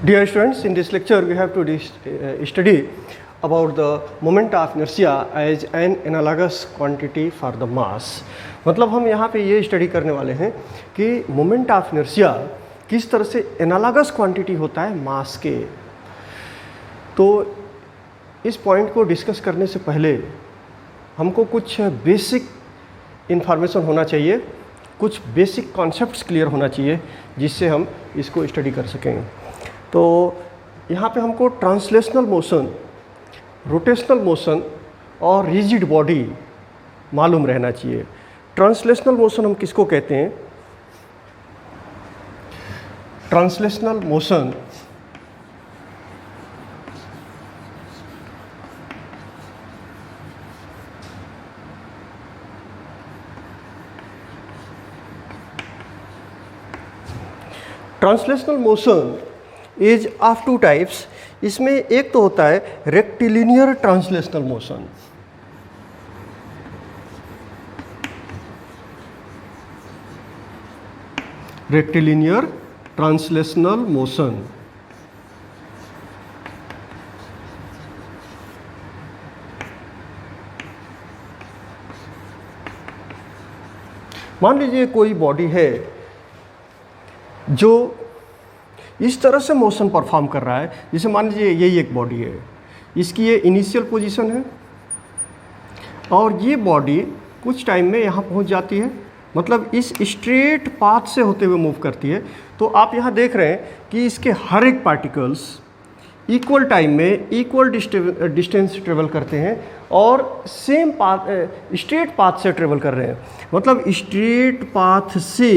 Dear students, in this lecture we have to study about the moment of inertia as an analogous quantity for the mass. मतलब हम यहाँ पे ये study करने वाले हैं कि मोमेंट ऑफ इनर्शिया किस तरह से एनालॉगस क्वांटिटी होता है मास के। तो इस पॉइंट को डिस्कस करने से पहले हमको कुछ बेसिक इन्फॉर्मेशन होना चाहिए, कुछ बेसिक कॉन्सेप्ट्स क्लियर होना चाहिए जिससे हम इसको स्टडी कर सकें। तो यहाँ पे हमको ट्रांसलेशनल मोशन, रोटेशनल मोशन और रिजिड बॉडी मालूम रहना चाहिए। ट्रांसलेशनल मोशन हम किसको कहते हैं? Translational motion translational motion is of two types. इसमें एक तो होता है rectilinear translational motion, rectilinear translational motion. मान लीजिए कोई बॉडी है जो इस तरह से मोशन परफॉर्म कर रहा है, जैसे मान लीजिए यही एक बॉडी है, इसकी ये इनिशियल पोजीशन है और ये बॉडी कुछ टाइम में यहाँ पहुँच जाती है, मतलब इस स्ट्रेट पाथ से होते हुए मूव करती है। तो आप यहाँ देख रहे हैं कि इसके हर एक पार्टिकल्स इक्वल टाइम में इक्वल डिस्टेंस ट्रेवल करते हैं और सेम पाथ स्ट्रेट पाथ से ट्रेवल कर रहे हैं। मतलब स्ट्रेट पाथ से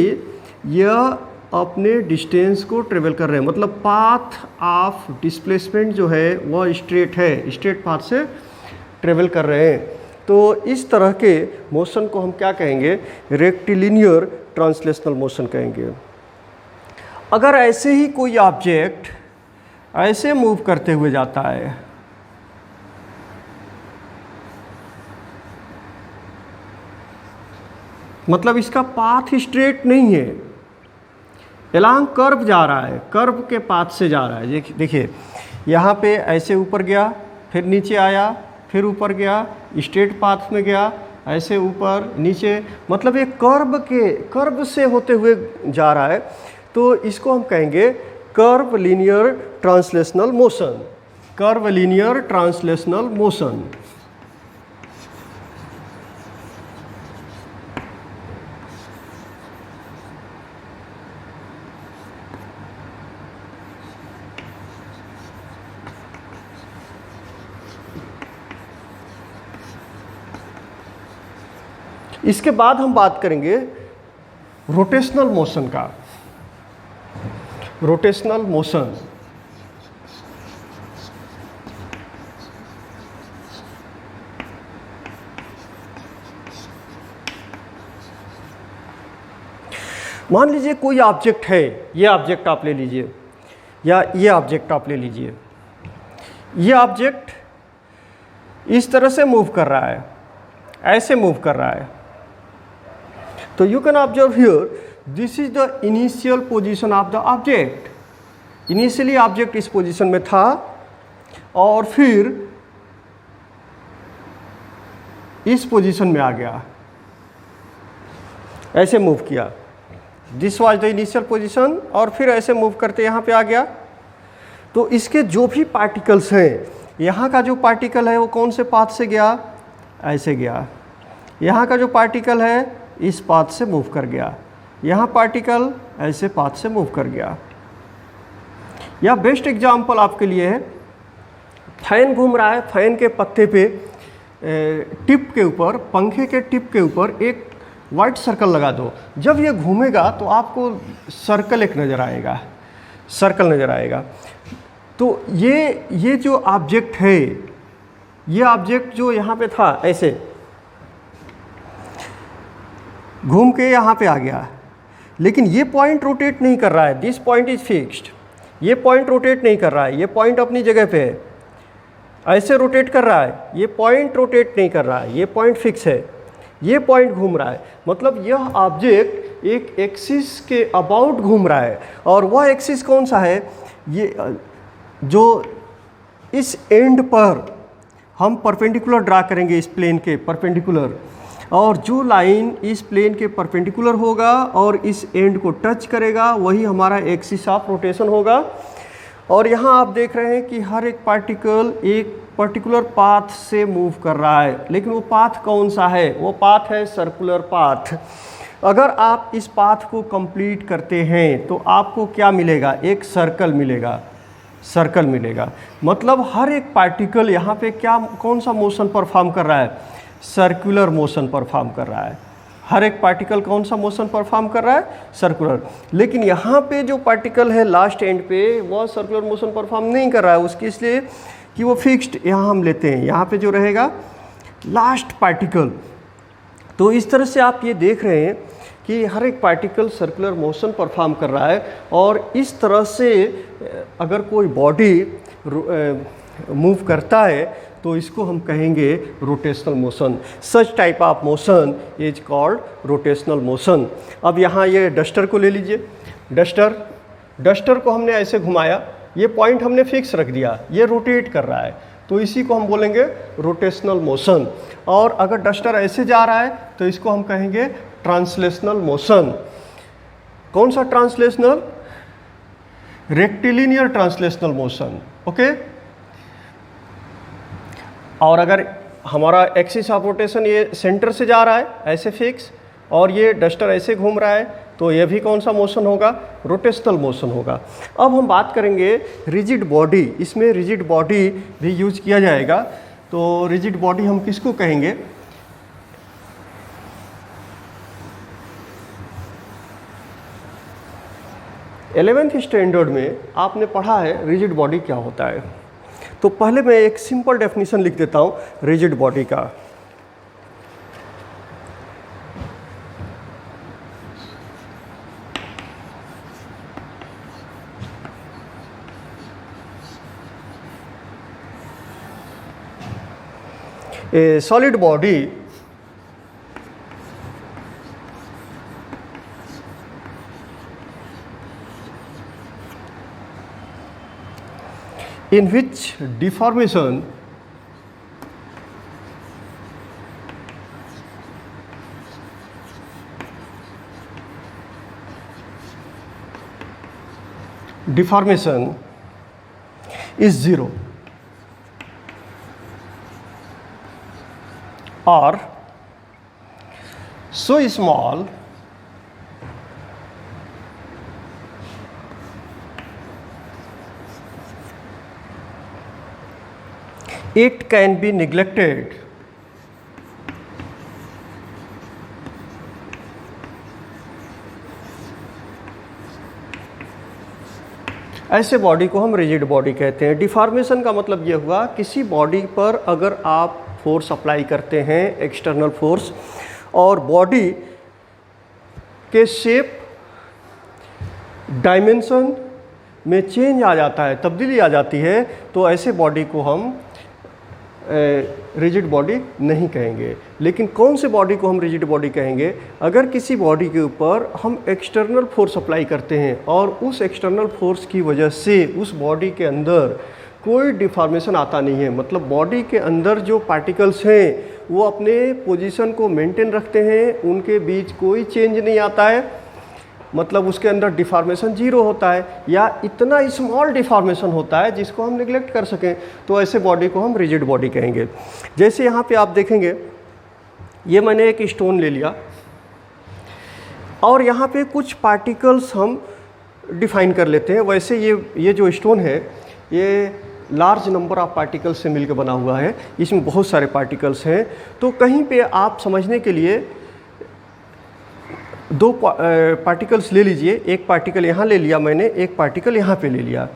यह अपने डिस्टेंस को ट्रेवल कर रहे हैं, मतलब पाथ ऑफ डिस्प्लेसमेंट जो है वह स्ट्रेट है, स्ट्रेट पाथ से ट्रेवल कर रहे हैं। तो इस तरह के मोशन को हम क्या कहेंगे? रेक्टिलिनियर ट्रांसलेशनल मोशन कहेंगे। अगर ऐसे ही कोई ऑब्जेक्ट ऐसे मूव करते हुए जाता है, मतलब इसका पाथ स्ट्रेट नहीं है, एलांग कर्व जा रहा है, कर्व के पाथ से जा रहा है। देखिए यहाँ पे ऐसे ऊपर गया, फिर नीचे आया, फिर ऊपर गया, स्ट्रेट पाथ में गया, ऐसे ऊपर नीचे, मतलब ये कर्व से होते हुए जा रहा है। तो इसको हम कहेंगे curve linear translational motion, curve linear translational motion. इसके बाद हम बात करेंगे रोटेशनल मोशन का। रोटेशनल मोशन मान लीजिए कोई ऑब्जेक्ट है, ये ऑब्जेक्ट आप ले लीजिए या ये ऑब्जेक्ट आप ले लीजिए। ये ऑब्जेक्ट इस तरह से मूव कर रहा है, ऐसे मूव कर रहा है। तो you can observe here, this is the initial position of the object. Initially object इस पोजीशन में था और फिर इस पोजीशन में आ गया, ऐसे मूव किया। This was the initial position और फिर ऐसे मूव करते यहाँ पे आ गया। तो इसके जो भी पार्टिकल्स हैं, यहाँ का जो पार्टिकल है वो कौन से पाथ से गया? ऐसे गया। यहाँ का जो पार्टिकल है इस पाथ से मूव कर गया, यहाँ पार्टिकल ऐसे पाथ से मूव कर गया। या बेस्ट एग्जाम्पल आपके लिए है, फैन घूम रहा है, फैन के पत्ते पे टिप के ऊपर, पंखे के टिप के ऊपर एक वाइट सर्कल लगा दो। जब ये घूमेगा तो आपको सर्कल एक नज़र आएगा, सर्कल नज़र आएगा। तो ये जो ऑब्जेक्ट है, ये ऑब्जेक्ट जो यहाँ पे था ऐसे घूम के यहाँ पे आ गया, लेकिन ये पॉइंट रोटेट नहीं कर रहा है। दिस पॉइंट इज फिक्स्ड, ये पॉइंट रोटेट नहीं कर रहा है, ये पॉइंट अपनी जगह पे है, ऐसे रोटेट कर रहा है। ये पॉइंट रोटेट नहीं कर रहा है, ये पॉइंट फिक्स है, ये पॉइंट घूम रहा है। मतलब यह ऑब्जेक्ट एक एक्सिस के अबाउट घूम रहा है, और वह एक्सिस कौन सा है, ये जो इस एंड पर हम परपेंडिकुलर ड्रा करेंगे, इस प्लेन के परपेंडिकुलर, और जो लाइन इस प्लेन के परपेंडिकुलर होगा और इस एंड को टच करेगा वही हमारा एक्सिस ऑफ रोटेशन होगा। और यहाँ आप देख रहे हैं कि हर एक पार्टिकल एक पर्टिकुलर पाथ से मूव कर रहा है, लेकिन वो पाथ कौन सा है, वो पाथ है सर्कुलर पाथ। अगर आप इस पाथ को कंप्लीट करते हैं तो आपको क्या मिलेगा, एक सर्कल मिलेगा, सर्कल मिलेगा। मतलब हर एक पार्टिकल यहाँ पे क्या, कौन सा मोशन परफॉर्म कर रहा है, सर्कुलर मोशन परफॉर्म कर रहा है। हर एक पार्टिकल कौन सा मोशन परफॉर्म कर रहा है, सर्कुलर। लेकिन यहाँ पे जो पार्टिकल है लास्ट एंड पे, वह सर्कुलर मोशन परफॉर्म नहीं कर रहा है, उसकी इसलिए कि वो फिक्स्ड यहाँ हम लेते हैं, यहाँ पे जो रहेगा लास्ट पार्टिकल। तो इस तरह से आप ये देख रहे हैं कि हर एक पार्टिकल सर्कुलर मोशन परफॉर्म कर रहा है। और इस तरह से अगर कोई बॉडी मूव करता है तो इसको हम कहेंगे rotational motion. Such type of motion is called rotational motion. अब यहाँ ये डस्टर को ले लीजिए, डस्टर को हमने ऐसे घुमाया, ये पॉइंट हमने फिक्स रख दिया, ये रोटेट कर रहा है, तो इसी को हम बोलेंगे रोटेशनल मोशन। और अगर डस्टर ऐसे जा रहा है तो इसको हम कहेंगे ट्रांसलेशनल मोशन। कौन सा translational, rectilinear translational motion, okay. और अगर हमारा एक्सिस ऑफ रोटेशन ये सेंटर से जा रहा है ऐसे फिक्स, और ये डस्टर ऐसे घूम रहा है, तो ये भी कौन सा मोशन होगा, रोटेशनल मोशन होगा। अब हम बात करेंगे रिजिड बॉडी, इसमें रिजिड बॉडी भी यूज किया जाएगा। तो रिजिड बॉडी हम किसको कहेंगे, 11th स्टैंडर्ड में आपने पढ़ा है रिजिड बॉडी क्या होता है। तो पहले मैं एक सिंपल डेफिनेशन लिख देता हूँ रिजिड बॉडी का। A solid body in which deformation is zero or so small it can be neglected ऐसे बॉडी को हम रिजिड बॉडी कहते हैं। डिफॉर्मेशन का मतलब ये हुआ किसी बॉडी पर अगर आप फोर्स अप्लाई करते हैं, एक्सटर्नल फोर्स, और बॉडी के शेप डायमेंशन में चेंज आ जाता है, तब्दीली आ जाती है, तो ऐसे बॉडी को हम रिजिड बॉडी नहीं कहेंगे। लेकिन कौन से बॉडी को हम रिजिड बॉडी कहेंगे, अगर किसी बॉडी के ऊपर हम एक्सटर्नल फोर्स अप्लाई करते हैं और उस एक्सटर्नल फोर्स की वजह से उस बॉडी के अंदर कोई डिफॉर्मेशन आता नहीं है, मतलब बॉडी के अंदर जो पार्टिकल्स हैं वो अपने पोजीशन को मेंटेन रखते हैं, उनके बीच कोई चेंज नहीं आता है, मतलब उसके अंदर डिफॉर्मेशन जीरो होता है, या इतना स्मॉल डिफॉर्मेशन होता है जिसको हम निगलेक्ट कर सकें, तो ऐसे बॉडी को हम रिजिड बॉडी कहेंगे। जैसे यहाँ पे आप देखेंगे, ये मैंने एक स्टोन ले लिया और यहाँ पे कुछ पार्टिकल्स हम डिफाइन कर लेते हैं। वैसे ये जो स्टोन है ये लार्ज नंबर ऑफ पार्टिकल्स से मिलकर बना हुआ है, इसमें बहुत सारे पार्टिकल्स हैं। तो कहीं पे आप समझने के लिए दो पार्टिकल्स ले लीजिए, एक पार्टिकल यहाँ ले लिया मैंने, एक पार्टिकल यहाँ पे ले लिया,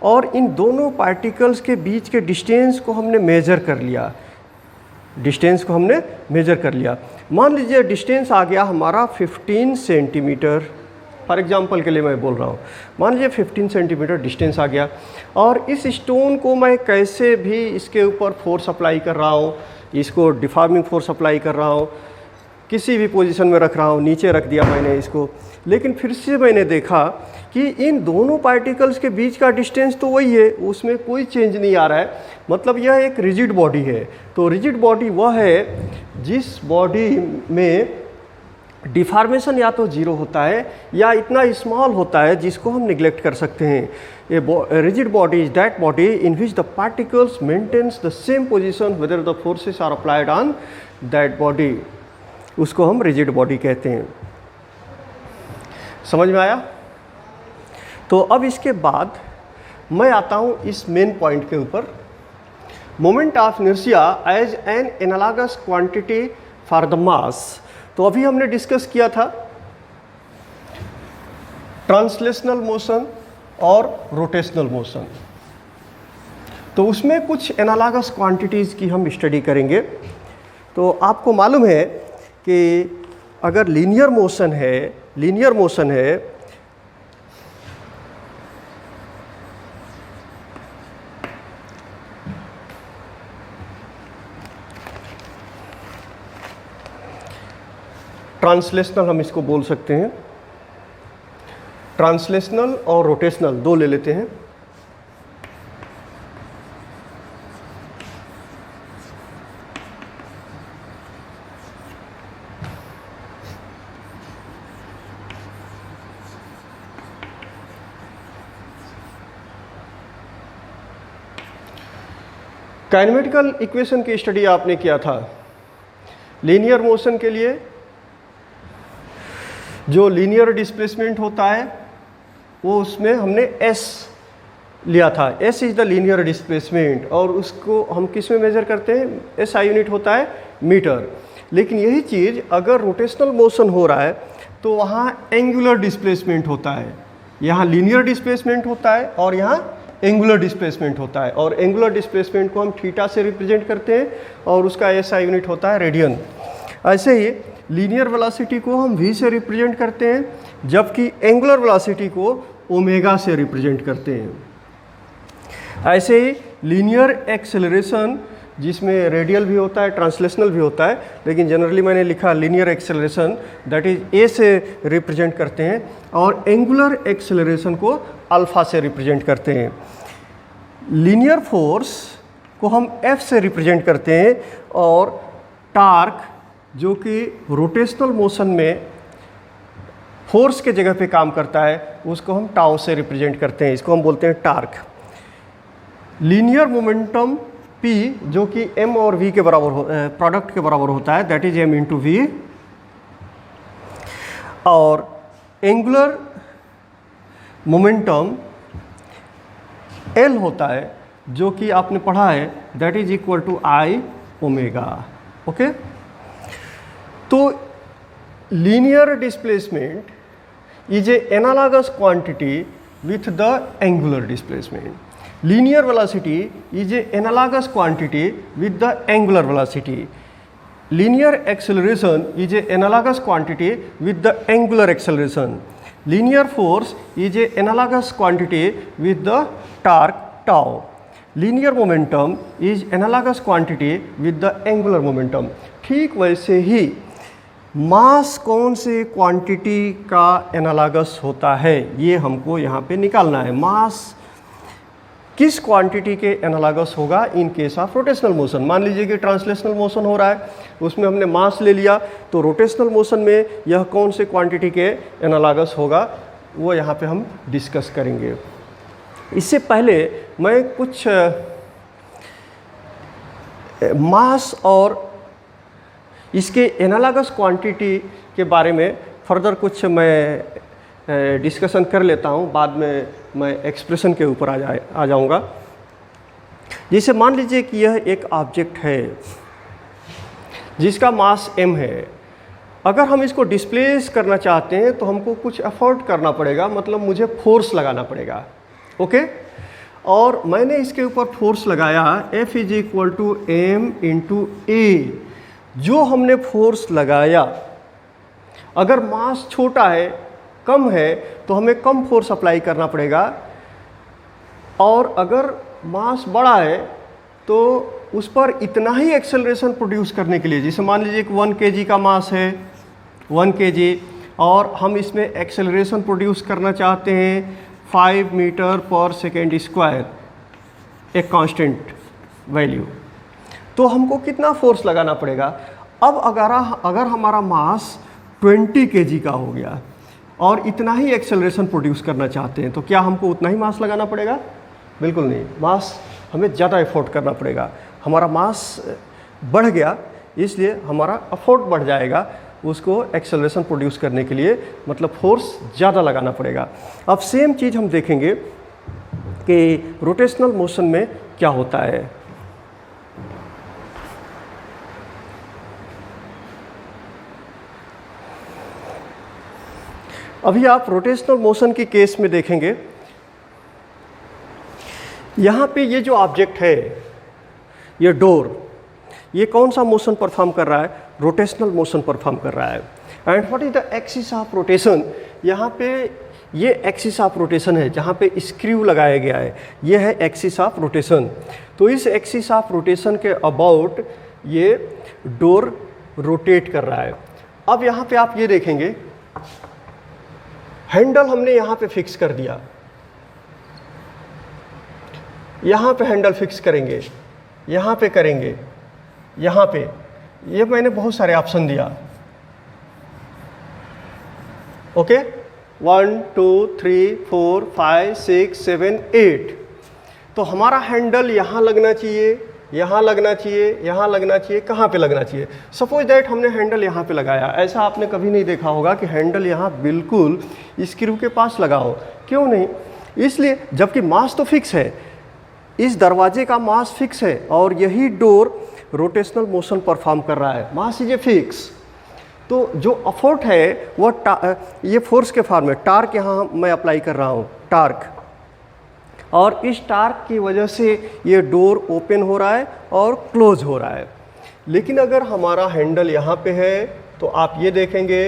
और इन दोनों पार्टिकल्स के बीच के डिस्टेंस को हमने मेज़र कर लिया, डिस्टेंस को हमने मेज़र कर लिया। मान लीजिए डिस्टेंस आ गया हमारा 15 सेंटीमीटर, फॉर एग्जांपल के लिए मैं बोल रहा हूँ, मान लीजिए 15 सेंटीमीटर डिस्टेंस आ गया, और इस स्टोन को मैं कैसे भी इसके ऊपर फोर्स अप्लाई कर रहा हूँ, इसको डिफॉर्मिंग फोर्स अप्लाई कर रहा हूँ, किसी भी पोजीशन में रख रहा हूँ, नीचे रख दिया मैंने इसको, लेकिन फिर से मैंने देखा कि इन दोनों पार्टिकल्स के बीच का डिस्टेंस तो वही है, उसमें कोई चेंज नहीं आ रहा है, मतलब यह एक रिजिड बॉडी है। तो रिजिड बॉडी वह है जिस बॉडी में डिफॉर्मेशन या तो जीरो होता है या इतना स्मॉल होता है जिसको हम निगलेक्ट कर सकते हैं। A rigid body is that body in which the particles maintains the same position whether the forces are applied on that body, उसको हम रिजिड बॉडी कहते हैं। समझ में आया? तो अब इसके बाद मैं आता हूँ इस मेन पॉइंट के ऊपर, moment of inertia as an analogous quantity for the mass. तो अभी हमने डिस्कस किया था ट्रांसलेशनल मोशन और रोटेशनल मोशन, तो उसमें कुछ एनालॉगस क्वांटिटीज़ की हम स्टडी करेंगे। तो आपको मालूम है कि अगर लीनियर मोशन है ट्रांसलेशनल हम इसको बोल सकते हैं, ट्रांसलेशनल और रोटेशनल दो ले लेते हैं। काइनेमेटिकल इक्वेशन की स्टडी आपने किया था। लीनियर मोशन के लिए जो लीनियर डिस्प्लेसमेंट होता है वो उसमें हमने s लिया था, s is the linear displacement, और उसको हम किस में मेजर करते हैं, SI यूनिट होता है मीटर। लेकिन यही चीज़ अगर रोटेशनल मोशन हो रहा है तो वहाँ एंगुलर डिस्प्लेसमेंट होता है, यहाँ लीनियर डिस्प्लेसमेंट होता है और यहाँ एंगुलर डिस्प्लेसमेंट होता है, और एंगुलर डिस्प्लेसमेंट को हम थीटा से रिप्रेजेंट करते हैं और उसका SI यूनिट होता है रेडियन। ऐसे ही लीनियर वेलोसिटी को हम v से रिप्रेजेंट करते हैं, जबकि एंगुलर वेलोसिटी को ओमेगा से रिप्रेजेंट करते हैं। ऐसे ही लीनियर एक्सेलरेशन, जिसमें रेडियल भी होता है, ट्रांसलेशनल भी होता है, लेकिन जनरली मैंने लिखा linear acceleration, that is a से रिप्रेजेंट करते हैं, और एंगुलर एक्सेलरेशन को अल्फा से रिप्रेजेंट करते हैं। लीनियर फोर्स को हम f से रिप्रेजेंट करते हैं, और टार्क जो कि रोटेशनल मोशन में फोर्स के जगह पे काम करता है उसको हम टाउ से रिप्रेजेंट करते हैं, इसको हम बोलते हैं टार्क। लीनियर मोमेंटम p जो कि m और v के बराबर प्रोडक्ट के बराबर होता है, that is m into v, और एंगुलर मोमेंटम l होता है जो कि आपने पढ़ा है, that is equal to I omega. Okay, तो linear displacement is a analogous quantity with the angular displacement. Linear velocity is a analogous quantity with the angular velocity. Linear acceleration is a analogous quantity with the angular acceleration. Linear force is a analogous quantity with the torque tau. Linear momentum is analogous quantity with the angular momentum. ठीक वैसे ही मास कौन से quantity का analogous होता है, ये हमको यहाँ पे निकालना है। मास किस क्वांटिटी के एनालॉगस होगा in case of rotational motion. मान लीजिए कि ट्रांसलेशनल मोशन हो रहा है, उसमें हमने मास ले लिया, तो रोटेशनल मोशन में यह कौन से क्वांटिटी के एनालॉगस होगा वो यहाँ पे हम डिस्कस करेंगे। इससे पहले मैं कुछ मास और इसके एनालॉगस क्वांटिटी के बारे में फर्दर कुछ मैं डिस्कशन कर लेता हूँ, बाद में मैं एक्सप्रेशन के ऊपर आ जाऊँगा। जैसे मान लीजिए कि यह एक ऑब्जेक्ट है जिसका मास m है। अगर हम इसको डिस्प्लेस करना चाहते हैं तो हमको कुछ एफर्ट करना पड़ेगा, मतलब मुझे फोर्स लगाना पड़ेगा। ओके, और मैंने इसके ऊपर फोर्स लगाया F is equal to m into a. जो हमने फोर्स लगाया, अगर मास छोटा है, कम है, तो हमें कम फोर्स अप्लाई करना पड़ेगा, और अगर मास बड़ा है तो उस पर इतना ही एक्सेलरेशन प्रोड्यूस करने के लिए, जैसे मान लीजिए कि 1 kg का मास है, 1 kg, और हम इसमें एक्सेलरेशन प्रोड्यूस करना चाहते हैं 5 मीटर पर सेकेंड स्क्वायर, एक कांस्टेंट वैल्यू, तो हमको कितना फोर्स लगाना पड़ेगा। अब अगर हमारा मास 20 kg का हो गया और इतना ही एक्सेलरेशन प्रोड्यूस करना चाहते हैं, तो क्या हमको उतना ही मास लगाना पड़ेगा? बिल्कुल नहीं, मास हमें ज़्यादा एफोर्ट करना पड़ेगा। हमारा मास बढ़ गया, इसलिए हमारा एफोर्ट बढ़ जाएगा उसको एक्सेलरेशन प्रोड्यूस करने के लिए, मतलब फोर्स ज़्यादा लगाना पड़ेगा। अब सेम चीज़ हम देखेंगे कि रोटेशनल मोशन में क्या होता है। अभी आप रोटेशनल मोशन की केस में देखेंगे, यहाँ पे ये जो ऑब्जेक्ट है, ये डोर, ये कौन सा मोशन परफॉर्म कर रहा है? रोटेशनल मोशन परफॉर्म कर रहा है। And what is the axis of rotation? यहाँ पे ये एक्सिस ऑफ रोटेशन है जहाँ पे स्क्रू लगाया गया है, ये है एक्सिस ऑफ रोटेशन। तो इस एक्सिस ऑफ रोटेशन के अबाउट ये डोर रोटेट कर रहा है। अब यहाँ पे आप ये देखेंगे, हैंडल हमने यहाँ पे फिक्स कर दिया, यहाँ पे हैंडल फिक्स करेंगे, यहाँ पे करेंगे, यहाँ पे, ये मैंने बहुत सारे ऑप्शन दिया। ओके, 1 2 3 4 5 6 7 8। तो हमारा हैंडल यहाँ लगना चाहिए, यहाँ लगना चाहिए, यहाँ लगना चाहिए, कहाँ पे लगना चाहिए? सपोज दैट हमने हैंडल यहाँ पे लगाया, ऐसा आपने कभी नहीं देखा होगा कि हैंडल यहाँ बिल्कुल स्क्रू के पास लगा हो। क्यों नहीं? इसलिए जबकि मास तो फिक्स है, इस दरवाजे का मास फिक्स है और यही डोर रोटेशनल मोशन परफॉर्म कर रहा है, मास इज ए फिक्स। तो जो एफोर्ट है वो ये फोर्स के फॉर्म में, टार्क यहाँ मैं अप्लाई कर रहा हूँ, टार्क, और इस टार्क की वजह से ये डोर ओपन हो रहा है और क्लोज हो रहा है। लेकिन अगर हमारा हैंडल यहाँ पे है तो आप ये देखेंगे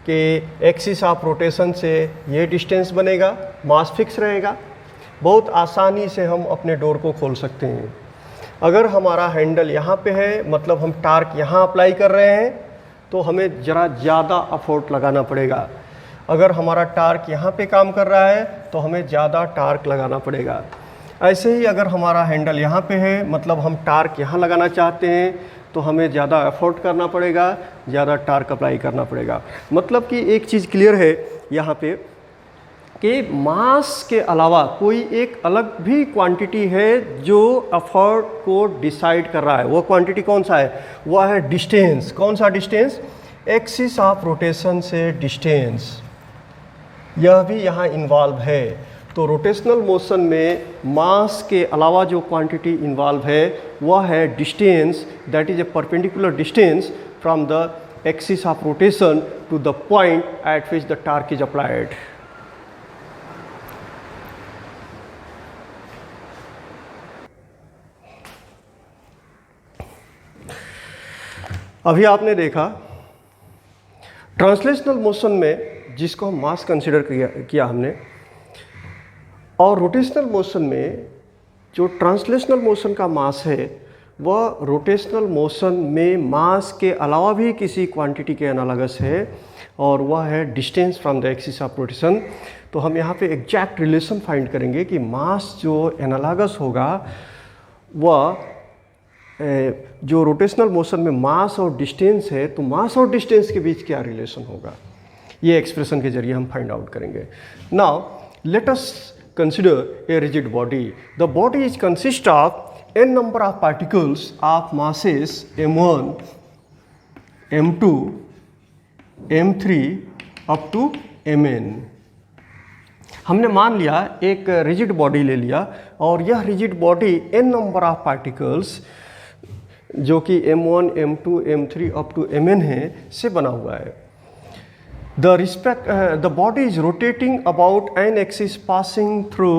कि एक्सिस ऑफ रोटेशन से ये डिस्टेंस बनेगा, मास फिक्स रहेगा, बहुत आसानी से हम अपने डोर को खोल सकते हैं। अगर हमारा हैंडल यहाँ पे है, मतलब हम टार्क यहाँ अप्लाई कर रहे हैं, तो हमें ज़रा ज़्यादा एफोर्ट लगाना पड़ेगा। अगर हमारा टार्क यहाँ पे काम कर रहा है तो हमें ज़्यादा टार्क लगाना पड़ेगा। ऐसे ही अगर हमारा हैंडल यहाँ पे है, मतलब हम टार्क यहाँ लगाना चाहते हैं, तो हमें ज़्यादा एफोर्ट करना पड़ेगा, ज़्यादा टार्क अप्लाई करना पड़ेगा। मतलब कि एक चीज़ क्लियर है यहाँ पे कि मास के अलावा कोई एक अलग भी क्वांटिटी है जो एफर्ट को डिसाइड कर रहा है। वो क्वांटिटी कौन सा है? वो है डिस्टेंस। कौन सा डिस्टेंस? एक्सिस ऑफ रोटेशन से डिस्टेंस, यह भी यहाँ इन्वॉल्व है। तो रोटेशनल मोशन में मास के अलावा जो क्वांटिटी इन्वॉल्व है वह है distance, that is a perpendicular distance from the axis of rotation to the point at which the torque is applied. अभी आपने देखा ट्रांसलेशनल मोशन में, जिसको हम मास कंसिडर किया हमने, और रोटेशनल मोशन में जो ट्रांसलेशनल मोशन का मास है वह रोटेशनल मोशन में मास के अलावा भी किसी क्वांटिटी के एनालॉगस है, और वह है distance from the axis of rotation. तो हम यहाँ पे एग्जैक्ट रिलेशन फाइंड करेंगे कि मास जो एनालॉगस होगा वह जो रोटेशनल मोशन में मास और डिस्टेंस है, तो मास और डिस्टेंस के बीच क्या रिलेशन होगा, ये एक्सप्रेशन के जरिए हम फाइंड आउट करेंगे। Now let us consider a rigid body. The body is consist of n number of particles of masses m1, m2, m3 up to mn। हमने मान लिया एक रिजिड बॉडी ले लिया, और यह rigid body n number of particles जो कि m1, m2, m3 up to mn है से बना हुआ है। The body is rotating about an axis passing through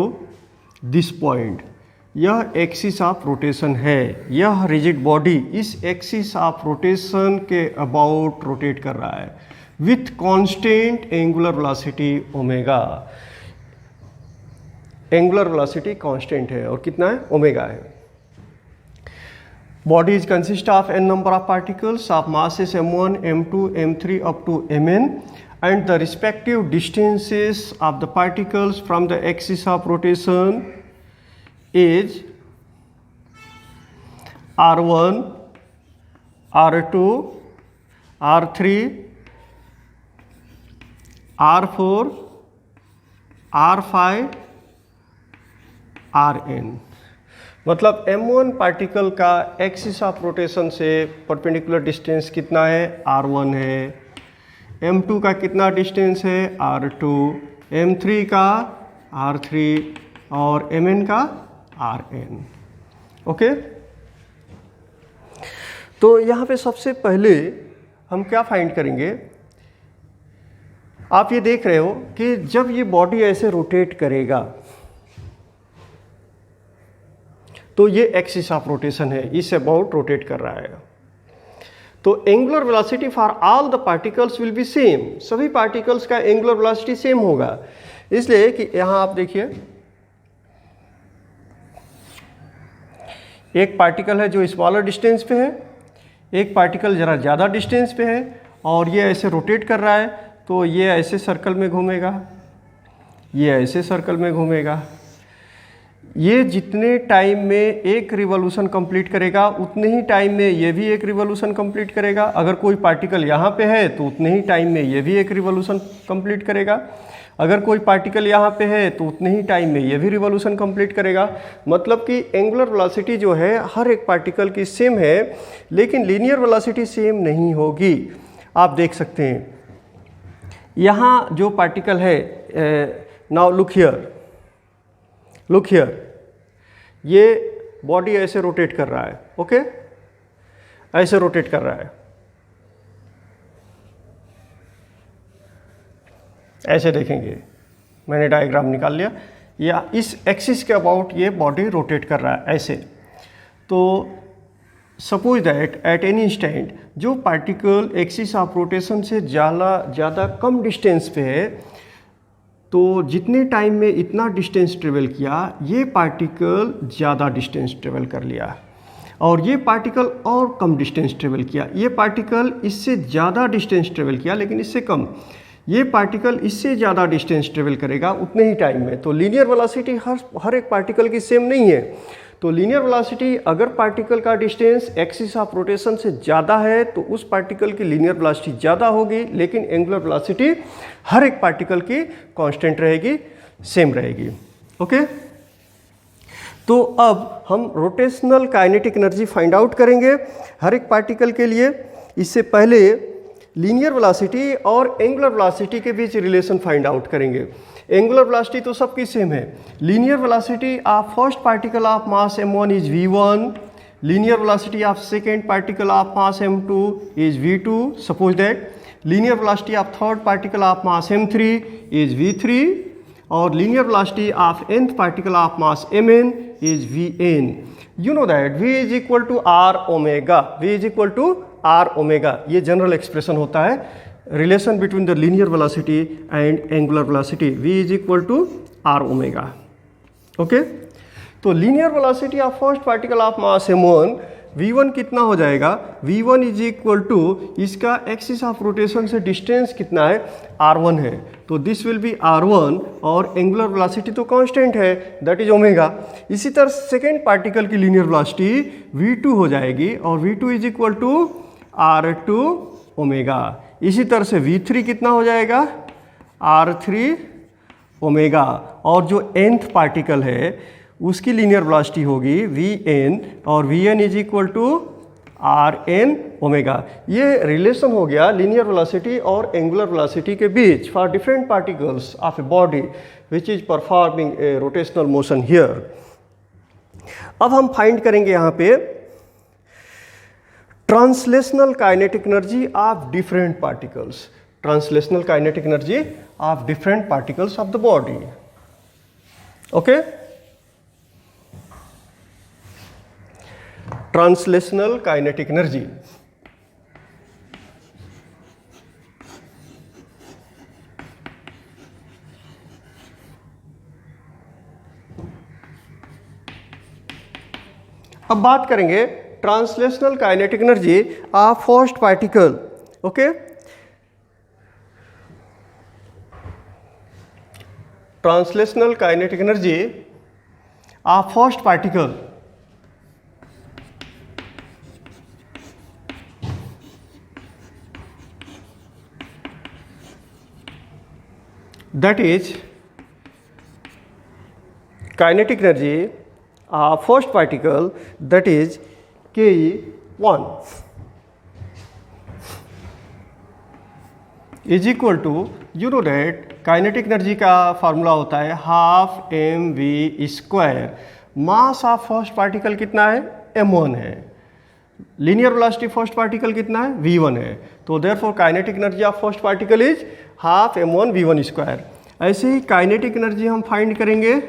this point. यह एक्सिस ऑफ रोटेशन है, यह रिजिड बॉडी इस एक्सिस ऑफ रोटेशन के अबाउट रोटेट कर रहा है with constant angular velocity omega. Angular velocity constant है और कितना है? ओमेगा है। Body is consist of n number of particles of masses m1, m2, m3 up to mn, and the respective distances of the particles from the axis of rotation is r1, r2, r3, r4, r5, rn। मतलब m1 particle का axis of rotation से perpendicular distance कितना है, r1 है। m2 का कितना distance है, r2, m3 का r3 और mn का rn। ओके, तो यहाँ पे सबसे पहले हम क्या फाइंड करेंगे, आप ये देख रहे हो कि जब ये बॉडी ऐसे रोटेट करेगा तो ये एक्सिस ऑफ रोटेशन है, इस अबाउट रोटेट कर रहा है। तो angular velocity for all the particles will be same, सभी पार्टिकल्स का एंगुलर वेलोसिटी सेम होगा। इसलिए कि यहाँ आप देखिए, एक पार्टिकल है जो स्मॉलर डिस्टेंस पे है, एक पार्टिकल ज़रा ज़्यादा डिस्टेंस पे है, और ये ऐसे रोटेट कर रहा है, तो ये ऐसे सर्कल में घूमेगा, ये ऐसे सर्कल में घूमेगा। ये जितने टाइम में एक रिवॉल्यूशन कंप्लीट करेगा उतने ही टाइम में ये भी एक रिवॉल्यूशन कंप्लीट करेगा। अगर कोई पार्टिकल यहाँ पे है तो उतने ही टाइम में ये भी एक रिवॉल्यूशन कंप्लीट करेगा। अगर कोई पार्टिकल यहाँ पे है तो उतने ही टाइम में ये भी रिवॉल्यूशन कंप्लीट करेगा। मतलब कि एंगुलर वेलोसिटी जो है हर एक पार्टिकल की सेम है, लेकिन लीनियर वेलोसिटी सेम नहीं होगी। आप देख सकते हैं यहाँ जो पार्टिकल है, नाउ लुक हियर, ये बॉडी ऐसे रोटेट कर रहा है, ओके, ऐसे रोटेट कर रहा है, ऐसे देखेंगे, मैंने डायग्राम निकाल लिया, या इस एक्सिस के अबाउट ये बॉडी रोटेट कर रहा है ऐसे। तो suppose that at any instant जो पार्टिकल एक्सिस ऑफ रोटेशन से ज़्यादा कम डिस्टेंस पे है, तो जितने टाइम में इतना डिस्टेंस ट्रेवल किया, ये पार्टिकल ज़्यादा डिस्टेंस ट्रेवल कर लिया, और ये पार्टिकल और कम डिस्टेंस ट्रेवल किया। ये पार्टिकल इससे ज़्यादा डिस्टेंस ट्रेवल किया लेकिन इससे कम, ये पार्टिकल इससे ज़्यादा डिस्टेंस ट्रेवल करेगा उतने ही टाइम में। तो लीनियर वेलोसिटी हर एक पार्टिकल की सेम नहीं है। तो लीनियर वेलोसिटी, अगर पार्टिकल का डिस्टेंस एक्सिस ऑफ रोटेशन से ज़्यादा है तो उस पार्टिकल की लीनियर वेलोसिटी ज़्यादा होगी, लेकिन एंगुलर वेलोसिटी हर एक पार्टिकल की कांस्टेंट रहेगी, सेम रहेगी। ओके, तो अब हम rotational kinetic energy find out करेंगे हर एक पार्टिकल के लिए। इससे पहले लीनियर वेलोसिटी और एंगुलर वेलोसिटी के बीच रिलेशन फाइंड आउट करेंगे। एंगुलर वेलोसिटी तो सबकी सेम है। Linear velocity of first particle of mass m1 is v1, linear velocity of second particle of mass m2 is v2, suppose that linear velocity of third particle of mass m3 is v3, और linear velocity of nth particle of mass mn is vn। You know that v is equal to r omega, v is equal to r omega, ये general expression होता है relation between the linear velocity and angular velocity, v is equal to r omega. Okay, तो linear velocity of first particle of mass m1, v1 कितना हो जाएगा, v1 is equal to, इसका axis of rotation से distance कितना है, r1 है, तो दिस विल बी r1, और एंगुलर वेलोसिटी तो कांस्टेंट है, दैट इज ओमेगा। इसी तरह सेकेंड पार्टिकल की लीनियर वेलोसिटी v2 हो जाएगी, और v2 is equal to r2 omega. इसी तरह से v3 कितना हो जाएगा, r3 ओमेगा, और जो nth पार्टिकल है उसकी लीनियर वेलोसिटी होगी vn, और vn is equal to rn omega. ये रिलेशन हो गया लीनियर वेलोसिटी और एंगुलर वेलोसिटी के बीच for different particles of a body which is performing a rotational motion here. अब हम फाइंड करेंगे यहाँ पे translational kinetic energy of different particles, translational kinetic energy of different particles of the body. Okay, translational kinetic energy, अब बात करेंगे translational kinetic energy of first particle, okay, translational kinetic energy of first particle that is kinetic energy of first particle, that is Ke1 is equal to, you know that kinetic energy का formula होता है half mv square. Mass of first particle कितना है, m1 है। Linear velocity first particle कितना है, v1 है। तो therefore kinetic energy of first particle is half m1 v1 square. ऐसे ही काइनेटिक एनर्जी हम फाइंड करेंगे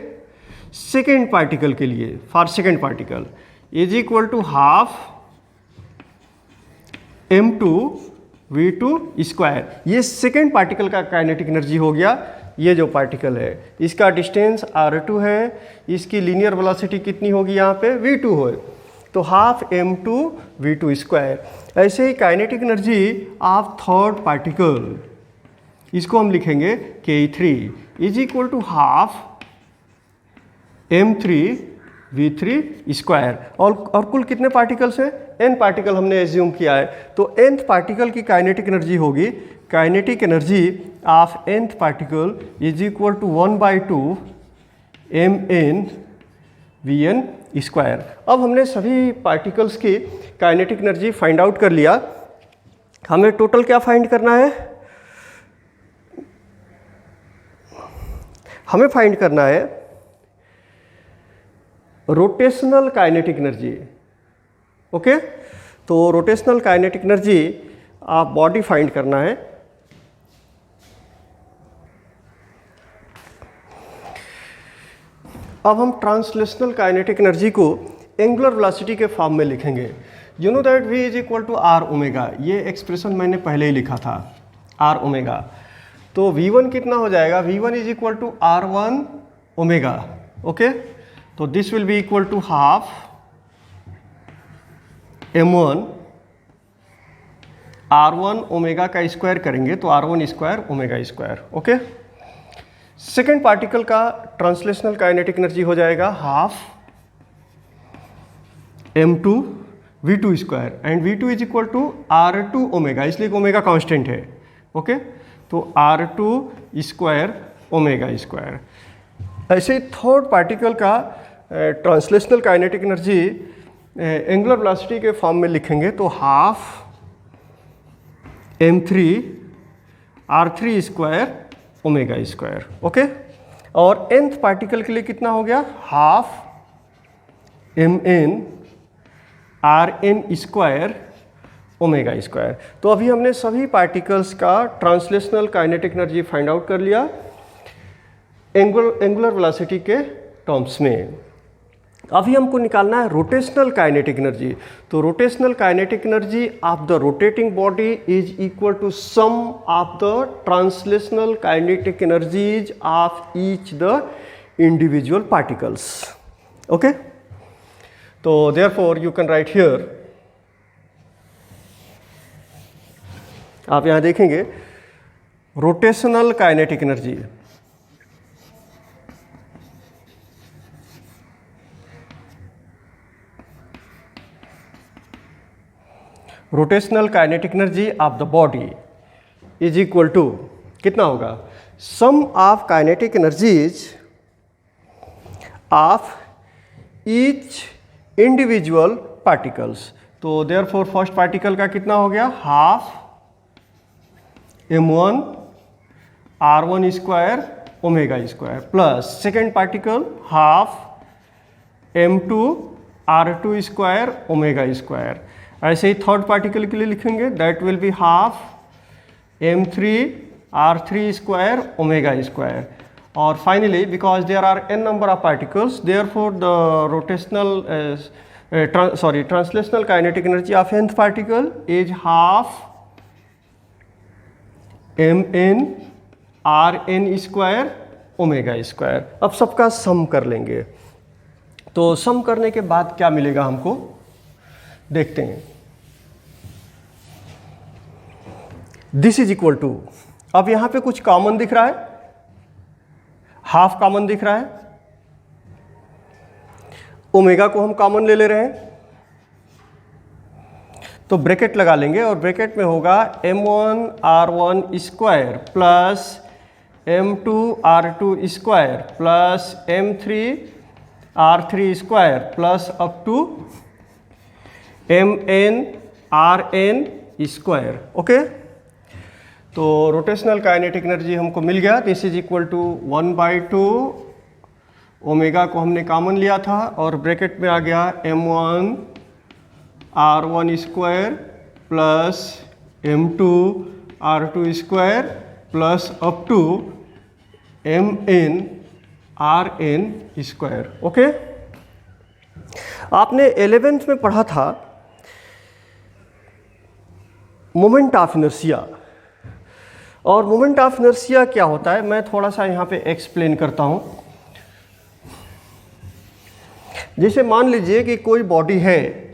सेकेंड पार्टिकल के लिए, for second particle is equal to half m2 v2 square. ये सेकेंड पार्टिकल का काइनेटिक एनर्जी हो गया। ये जो पार्टिकल है इसका डिस्टेंस r2 है, इसकी लीनियर वेलोसिटी कितनी होगी यहाँ पे, v2 हो, तो हाफ m2 v2 स्क्वायर। ऐसे ही kinetic energy of third particle, इसको हम लिखेंगे Ke3 is equal to half m3 v3 square. और कुल कितने पार्टिकल्स हैं, n पार्टिकल हमने एज्यूम किया है, तो nth पार्टिकल की काइनेटिक एनर्जी होगी, kinetic energy of nth particle is equal to 1/2 mn vn square. अब हमने सभी पार्टिकल्स की काइनेटिक एनर्जी फाइंड आउट कर लिया। हमें टोटल क्या फाइंड करना है, हमें फाइंड करना है रोटेशनल काइनेटिक एनर्जी, ओके। तो रोटेशनल काइनेटिक एनर्जी आप बॉडी फाइंड करना है। अब हम ट्रांसलेशनल काइनेटिक एनर्जी को एंगुलर वेलोसिटी के फॉर्म में लिखेंगे। You know that v is equal to R omega, ये एक्सप्रेशन मैंने पहले ही लिखा था, आर ओमेगा। तो v1 कितना हो जाएगा, v1 is equal to r1 omega, okay. तो this will be equal to half m1 r1 omega का स्क्वायर करेंगे तो r1 square omega square, okay. Second particle का ट्रांसलेशनल काइनेटिक एनर्जी हो जाएगा half m2 v2 square and v2 is equal to r2 omega, इसलिए omega constant है, okay. तो r2 square omega square. ऐसे ही थर्ड पार्टिकल का translational kinetic energy angular velocity के फॉर्म में लिखेंगे तो half m3 r3 square omega square, okay. और nth पार्टिकल के लिए कितना हो गया, half mn rn square omega square. तो अभी हमने सभी पार्टिकल्स का translational kinetic energy find out कर लिया एंगुलर वेलोसिटी के टर्म्स में। अभी हमको निकालना है रोटेशनल काइनेटिक एनर्जी। तो rotational kinetic energy of the rotating body is equal to sum of the translational kinetic energies of each the individual particles, okay. तो therefore you can write here, आप यहां देखेंगे rotational kinetic energy, rotational kinetic energy of the body is equal to कितना होगा, sum of kinetic energies of each individual particles. तो therefore first particle का कितना हो गया, half m1 r1 square omega square plus second particle half m2 r2 square omega square. ऐसे ही third particle के लिए लिखेंगे that will be half m3 r3 square omega square. और finally because there are n number of particles therefore the rotational translational kinetic energy of nth particle is half mn rn square omega square. अब सबका सम कर लेंगे। तो सम करने के बाद क्या मिलेगा हमको, देखते हैं। दिस इज इक्वल टू, अब यहां पे कुछ कॉमन दिख रहा है, हाफ कॉमन दिख रहा है, ओमेगा को हम कॉमन ले रहे हैं, तो ब्रैकेट लगा लेंगे और ब्रैकेट में होगा m1 r1 square plus m2 r2 square plus m3 r3 square plus up to mn rn square. Okay, तो रोटेशनल काइनेटिक एनर्जी हमको मिल गया। This is equal to 1/2, omega को हमने कॉमन लिया था और ब्रैकेट में आ गया m1 r1 square plus m2 r2 square plus up to mn rn square. Okay, आपने 11th में पढ़ा था मोमेंट ऑफ इनर्शिया, और मोमेंट ऑफ इनर्शिया क्या होता है मैं थोड़ा सा यहाँ पे एक्सप्लेन करता हूँ। जैसे मान लीजिए कि कोई बॉडी है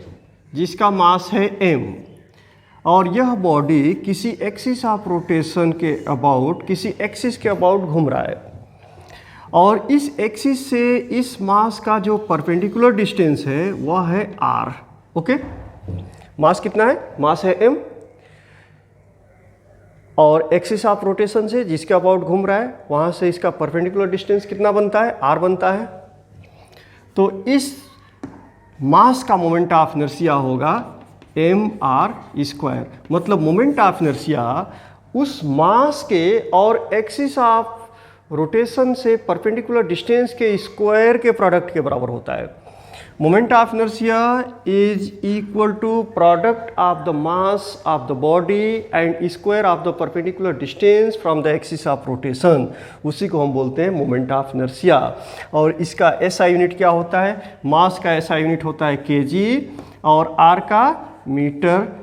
जिसका मास है m, और यह बॉडी किसी एक्सिस ऑफ रोटेशन के अबाउट, किसी एक्सिस के अबाउट घूम रहा है, और इस एक्सिस से इस मास का जो परपेंडिकुलर डिस्टेंस है वह है r। ओके, मास कितना है? मास है m, और एक्सिस ऑफ रोटेशन से जिसके अबाउट घूम रहा है वहाँ से इसका परपेंडिकुलर डिस्टेंस कितना बनता है? r बनता है। तो इस मास का मोमेंट ऑफ इनर्शिया होगा mr स्क्वायर, मतलब मोमेंट ऑफ इनर्शिया उस मास के और एक्सिस ऑफ रोटेशन से परपेंडिकुलर डिस्टेंस के स्क्वायर के प्रोडक्ट के बराबर होता है। Moment of inertia is equal to product of the mass of the body and square of the perpendicular distance from the axis of rotation, उसी को हम बोलते हैं मोमेंट ऑफ इनर्शिया। और इसका एसआई यूनिट क्या होता है? मास का एसआई यूनिट होता है केजी और आर का मीटर,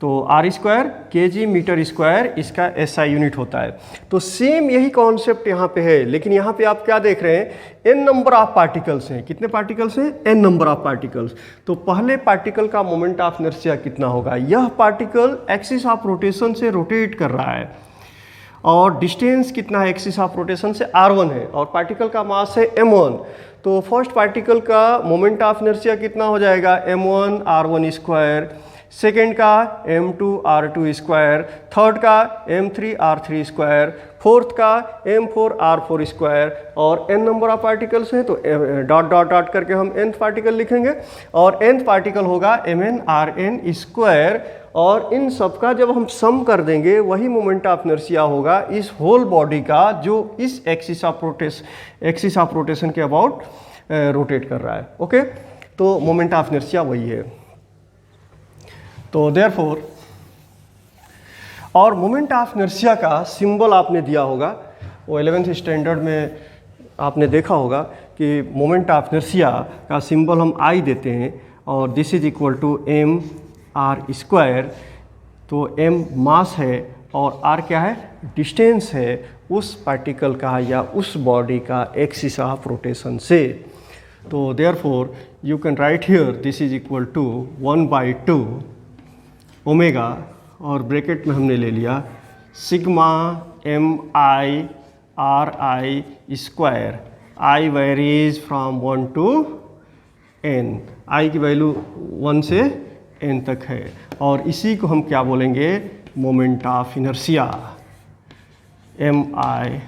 तो R square KG metre square इसका एसआई यूनिट होता है। तो सेम यही कॉन्सेप्ट यहाँ पे है, लेकिन यहाँ पे आप क्या देख रहे हैं? एन नंबर ऑफ पार्टिकल्स हैं। कितने पार्टिकल्स हैं? N number of particles. तो पहले पार्टिकल का मोमेंट ऑफ इनर्शिया कितना होगा? यह पार्टिकल एक्सिस ऑफ रोटेशन से रोटेट कर रहा है और डिस्टेंस कितना है एक्सिस ऑफ रोटेशन से? r1 है, और पार्टिकल का मास है m1। तो फर्स्ट पार्टिकल का मोमेंट ऑफ इनर्शिया कितना हो जाएगा? m1 r1 स्क्वायर, सेकेंड का m2 r2 स्क्वायर, थर्ड का m3 r3 स्क्वायर, फोर्थ का m4 r4 स्क्वायर, और n नंबर ऑफ पार्टिकल्स हैं तो डॉट डॉट डॉट करके हम nth पार्टिकल लिखेंगे, और nth पार्टिकल होगा mn rn स्क्वायर, और इन सब का जब हम सम कर देंगे वही मोमेंट ऑफ इनर्शिया होगा इस होल बॉडी का जो इस एक्सिस ऑफ रोटेशन के अबाउट रोटेट कर रहा है। ओके, तो मोमेंट ऑफ इनर्शिया वही है। तो देयरफॉर, और मोमेंट ऑफ इनर्शिया का सिंबल आपने दिया होगा, वो 11th स्टैंडर्ड में आपने देखा होगा कि मोमेंट ऑफ इनर्शिया का सिंबल हम आई देते हैं, और this is equal to m r square. तो m मास है और r क्या है? डिस्टेंस है उस पार्टिकल का या उस बॉडी का एक्सिस ऑफ रोटेशन से। तो therefore you can write here this is equal to 1/2 omega, और ब्रैकेट में हमने ले लिया sigma mi ri square. i varies from 1 to n, i की वैल्यू 1 से n तक है, और इसी को हम क्या बोलेंगे? Moment of inertia. mi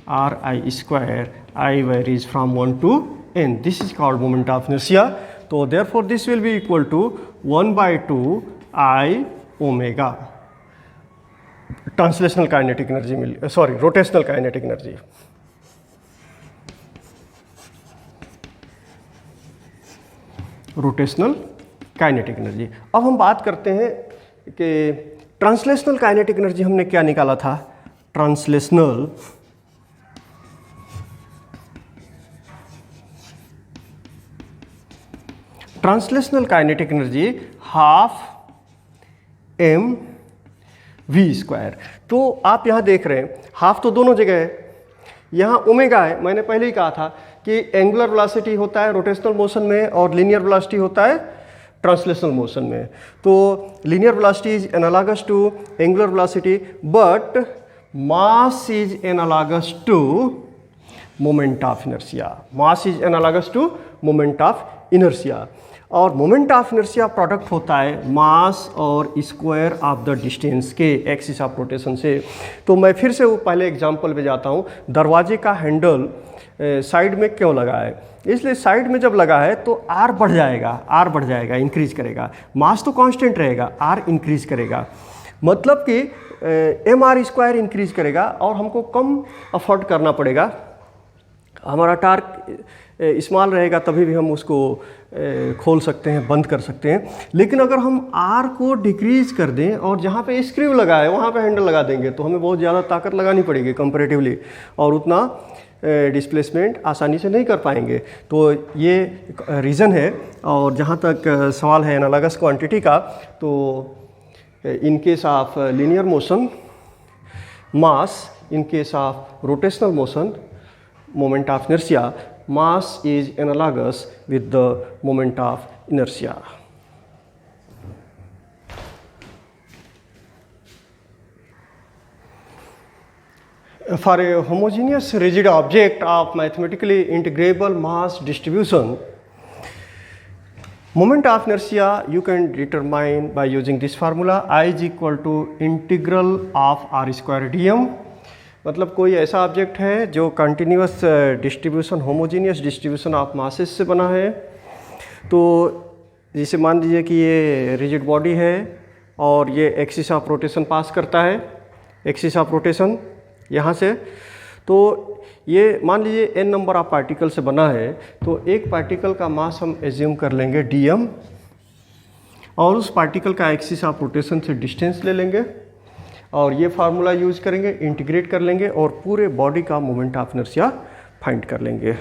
ri square, i varies from 1 to n, this is called moment of inertia. तो therefore this will be equal to 1/2 I omega. Translational kinetic energy मिल, sorry rotational kinetic energy. Rotational kinetic energy. अब हम बात करते हैं कि translational kinetic energy हमने क्या निकाला था? Translational kinetic energy half m v square. तो आप यहाँ देख रहे हैं हाफ तो दोनों जगह है, यहाँ ओमेगा है। मैंने पहले ही कहा था कि एंगुलर वेलोसिटी होता है रोटेशनल मोशन में और लीनियर वेलोसिटी होता है ट्रांसलेशनल मोशन में। तो linear velocity is analogous to angular velocity, but mass is analogous to moment of inertia. Mass is analogous to moment of inertia, और मोमेंट ऑफ इनर्शिया प्रोडक्ट होता है mass और square of the distance के axis of rotation से। तो मैं फिर से वो पहले एग्जांपल पे जाता हूँ। दरवाजे का हैंडल साइड में क्यों लगा है? इसलिए साइड में जब लगा है तो आर बढ़ जाएगा, इंक्रीज करेगा। मास तो कांस्टेंट रहेगा, आर इंक्रीज करेगा, मतलब कि एम आर स्क्वायर इंक्रीज करेगा और हमको कम अफोर्ड करना पड़ेगा। हमारा टार्क स्मॉल रहेगा तभी भी हम उसको खोल सकते हैं, बंद कर सकते हैं। लेकिन अगर हम आर को डिक्रीज कर दें और जहाँ पे स्क्रू लगा है वहाँ पे हैंडल लगा देंगे तो हमें बहुत ज़्यादा ताकत लगानी पड़ेगी कंपैरेटिवली, और उतना डिस्प्लेसमेंट आसानी से नहीं कर पाएंगे। तो ये रीज़न है। और जहाँ तक सवाल है एनालॉगस क्वांटिटी का, तो in case of linear motion mass, in case of rotational motion moment of inertia, mass is analogous with the moment of inertia. For a homogeneous rigid object of mathematically integrable mass distribution, moment of inertia you can determine by using this formula, I is equal to integral of r square dm। मतलब कोई ऐसा object है जो continuous distribution, homogeneous distribution of masses से बना है। तो जैसे मान लीजिए कि ये रिजिड बॉडी है और ये एक्सिस ऑफ रोटेशन पास करता है, एक्सिस ऑफ रोटेशन यहाँ से। तो ये मान लीजिए n नंबर ऑफ पार्टिकल से बना है, तो एक पार्टिकल का मास हम एज्यूम कर लेंगे dm, और उस पार्टिकल का एक्सिस ऑफ रोटेशन से डिस्टेंस ले लेंगे और ये फार्मूला यूज करेंगे, इंटीग्रेट कर लेंगे और पूरे बॉडी का मोमेंट ऑफ इनर्शिया फाइंड कर लेंगे।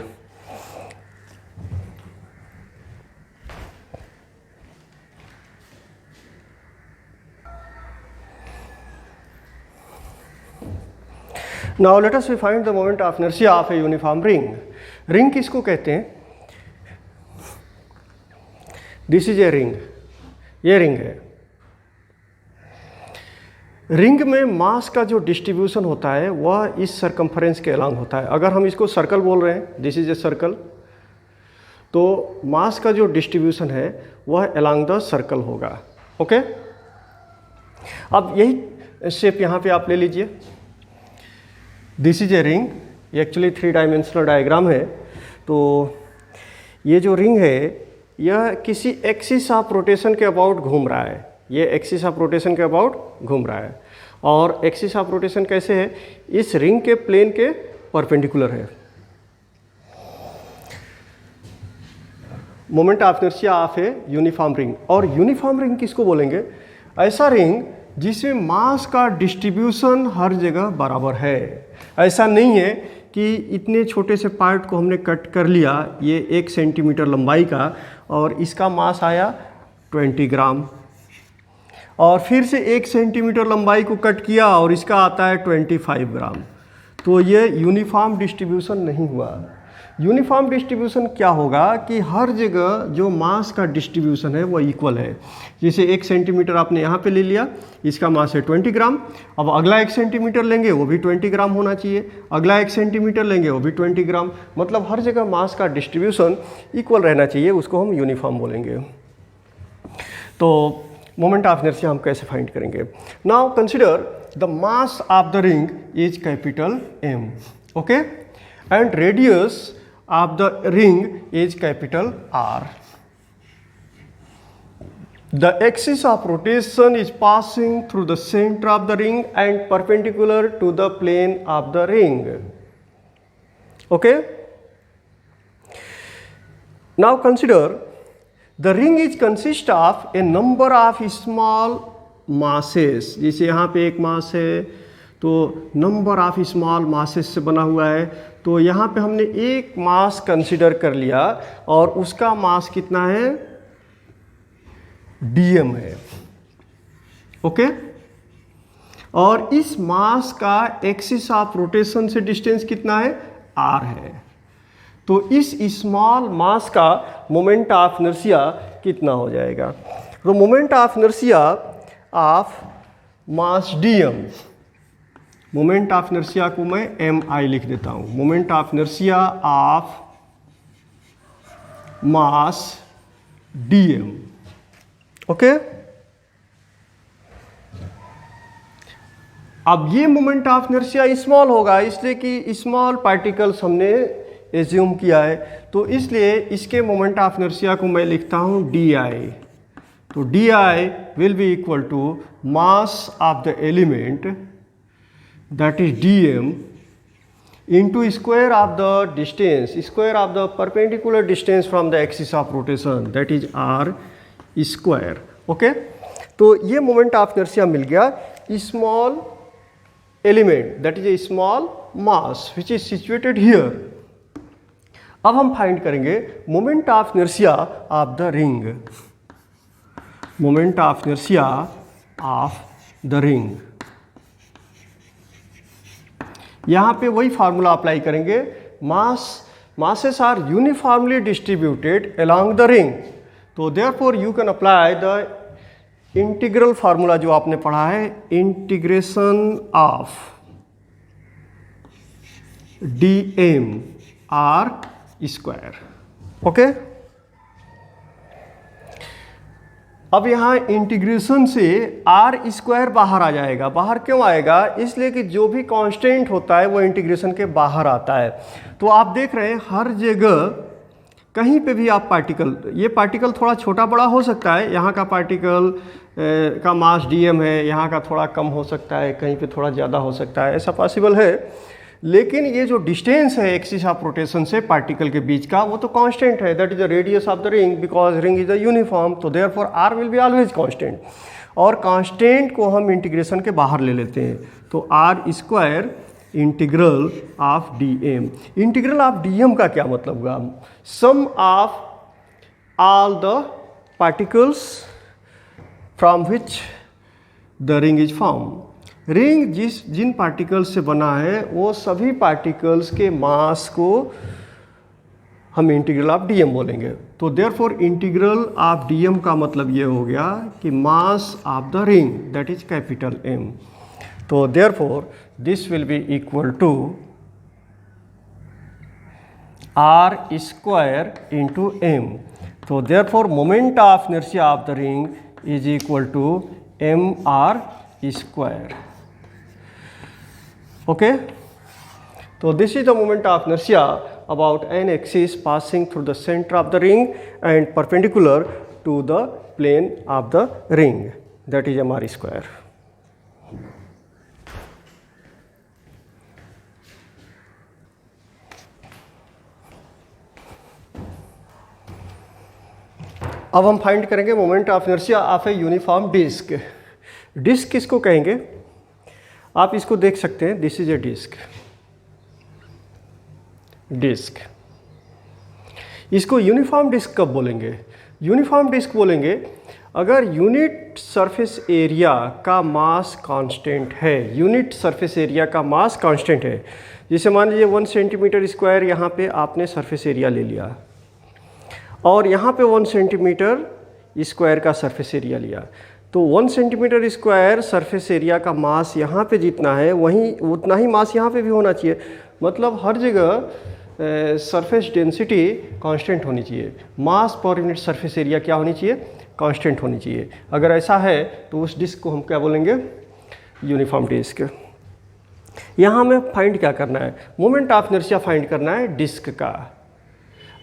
Now let us we find the moment of inertia of a uniform ring. Ring किसको कहते हैं? दिस इज ए रिंग, ये रिंग है। रिंग में मास का जो डिस्ट्रीब्यूशन होता है वह इस सरकमफरेंस के अलॉन्ग होता है। अगर हम इसको सर्कल बोल रहे हैं, दिस इज ए सर्कल, तो मास का जो डिस्ट्रीब्यूशन है वह अलॉन्ग द सर्कल होगा। ओके, अब यही शेप यहाँ पे आप ले लीजिए। दिस इज ए रिंग, ये एक्चुअली 3 डायमेंशनल डायग्राम है। तो ये जो रिंग है यह किसी एक्सिस ऑफ रोटेशन के अबाउट घूम रहा है, ये एक्सिस ऑफ रोटेशन के अबाउट घूम रहा है। और एक्सिस ऑफ रोटेशन कैसे है? इस रिंग के प्लेन के परपेंडिकुलर है। Moment of inertia of a uniform ring. और यूनिफॉर्म रिंग किसको बोलेंगे? ऐसा रिंग जिसमें मास का डिस्ट्रीब्यूशन हर जगह बराबर है। ऐसा नहीं है कि इतने छोटे से पार्ट को हमने कट कर लिया, ये 1 सेंटीमीटर लंबाई का, और इसका मास आया 20 ग्राम, और फिर से 1 सेंटीमीटर लंबाई को कट किया और इसका आता है 25 ग्राम। तो ये यूनिफॉर्म डिस्ट्रीब्यूशन नहीं हुआ। यूनिफॉर्म डिस्ट्रीब्यूशन क्या होगा कि हर जगह जो मास का डिस्ट्रीब्यूशन है वो इक्वल है। जैसे 1 सेंटीमीटर आपने यहाँ पे ले लिया, इसका मास है 20 ग्राम। अब अगला 1 सेंटीमीटर लेंगे वो भी 20 ग्राम होना चाहिए, अगला 1 सेंटीमीटर लेंगे वो भी 20 ग्राम। मतलब हर जगह मास का डिस्ट्रीब्यूशन इक्वल रहना चाहिए, उसको हम यूनिफॉर्म बोलेंगे। तो मोमेंट ऑफ इनर्शिया हम कैसे फाइंड करेंगे? Now consider the mass of the ring is capital M, okay, and radius of the ring is capital R. The axis of rotation is passing through the center of the ring and perpendicular to the plane of the ring. Okay? Now consider the ring is consist of a number of small masses. जैसे यहाँ पे एक मास है तो number of small masses से बना हुआ है। तो यहाँ पे हमने एक मास कंसिडर कर लिया और उसका मास कितना है? dm है, ओके। और इस मास का एक्सिस ऑफ रोटेशन से डिस्टेंस कितना है? r है। तो इस स्मॉल मास का मोमेंट ऑफ इनर्शिया कितना हो जाएगा। तो moment of inertia of mass dm, moment of inertia को मैं mi लिख देता हूँ, moment of inertia of mass dm। Okay, अब ये मोमेंट ऑफ इनर्शिया स्मॉल होगा, इसलिए कि स्मॉल पार्टिकल्स हमने एज्यूम किया है, तो इसलिए इसके मोमेंट ऑफ इनर्शिया को मैं लिखता हूँ di। तो di will be equal to mass of the element that is dm into square of the distance, square of the perpendicular distance from the axis of rotation, that is r square। Okay, तो ये moment of inertia मिल गया small element that is A small mass which is situated here. अब हम find करेंगे moment of inertia of the ring, moment of inertia of the ring. यहाँ पे वही formula apply करेंगे, masses are uniformly distributed along the ring, तो therefore you can apply the integral formula जो आपने पढ़ा है, integration of dm r square. Okay, अब यहाँ इंटीग्रेशन से r स्क्वायर बाहर आ जाएगा। बाहर क्यों आएगा? इसलिए कि जो भी कांस्टेंट होता है वो इंटीग्रेशन के बाहर आता है। तो आप देख रहे हैं हर जगह कहीं पे भी आप पार्टिकल, ये पार्टिकल थोड़ा छोटा बड़ा हो सकता है, यहाँ का पार्टिकल का मास dm है, यहाँ का थोड़ा कम हो सकता है, कहीं पे थोड़ा ज़्यादा हो सकता है, ऐसा पॉसिबल है। लेकिन ये जो डिस्टेंस है एक्सिस ऑफ रोटेशन से पार्टिकल के बीच का, वो तो कांस्टेंट है, that is the radius of the ring, because ring is a uniform, तो therefore R will be always constant. और कांस्टेंट को हम इंटीग्रेशन के बाहर ले लेते हैं, तो R square integral of dm। Integral of dm का क्या मतलब हुआ? Sum of all the particles from which the ring is form. Ring Jin particles से बना है वो सभी पार्टिकल्स के मास को हम इंटीग्रल ऑफ dm बोलेंगे। तो देयरफॉर इंटीग्रल ऑफ dm का मतलब ये हो गया कि mass of the ring that is capital M। तो therefore this will be equal to r square into m। तो therefore moment of inertia of the ring is equal to mr square. Okay, so this is the moment of inertia about an axis passing through the center of the ring and perpendicular to the plane of the ring, that is mr square। अब हम find करेंगे moment of inertia of a uniform disc. Disc किसको कहेंगे? आप इसको देख सकते हैं, this is a disc. Disc, इसको यूनिफॉर्म डिस्क कब बोलेंगे? यूनिफॉर्म डिस्क बोलेंगे अगर यूनिट सरफेस एरिया का मास कांस्टेंट है। यूनिट सरफेस एरिया का मास कांस्टेंट है। जैसे मान लीजिए 1 सेंटीमीटर स्क्वायर यहाँ पे आपने सरफेस एरिया ले लिया और यहाँ पे 1 सेंटीमीटर स्क्वायर का सरफेस एरिया लिया, तो 1 सेंटीमीटर स्क्वायर सरफेस एरिया का मास यहाँ पे जितना है वहीं उतना ही मास यहाँ पे भी होना चाहिए। मतलब हर जगह सरफेस डेंसिटी कांस्टेंट होनी चाहिए, मास पर यूनिट सरफेस एरिया क्या होनी चाहिए? कांस्टेंट होनी चाहिए। अगर ऐसा है तो उस डिस्क को हम क्या बोलेंगे? Uniform disc. यहाँ हमें फाइंड क्या करना है? मोमेंट ऑफ इनर्शिया फाइंड करना है डिस्क का,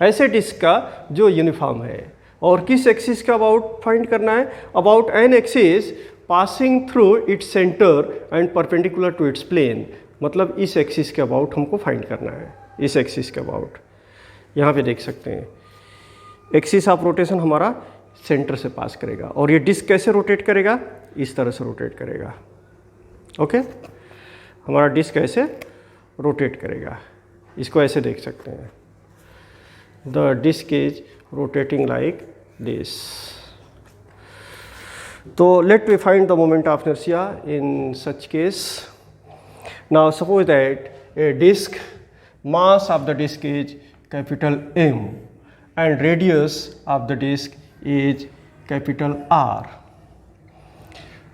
ऐसे डिस्क का जो यूनिफॉर्म है। और किस एक्सिस का अबाउट फाइंड करना है? About an axis passing through its centre and perpendicular to its plane. मतलब इस एक्सिस के अबाउट हमको फाइंड करना है, इस एक्सिस के अबाउट। यहाँ पे देख सकते हैं एक्सिस ऑफ रोटेशन हमारा सेंटर से पास करेगा और ये डिस्क कैसे रोटेट करेगा? इस तरह से रोटेट करेगा। ओके, हमारा डिस्क ऐसे रोटेट करेगा, इसको ऐसे देख सकते हैं। The disc is rotating like this। So let me find the moment of inertia in such case। Now suppose that a disk, mass of the disk is capital M and radius of the disk is capital R.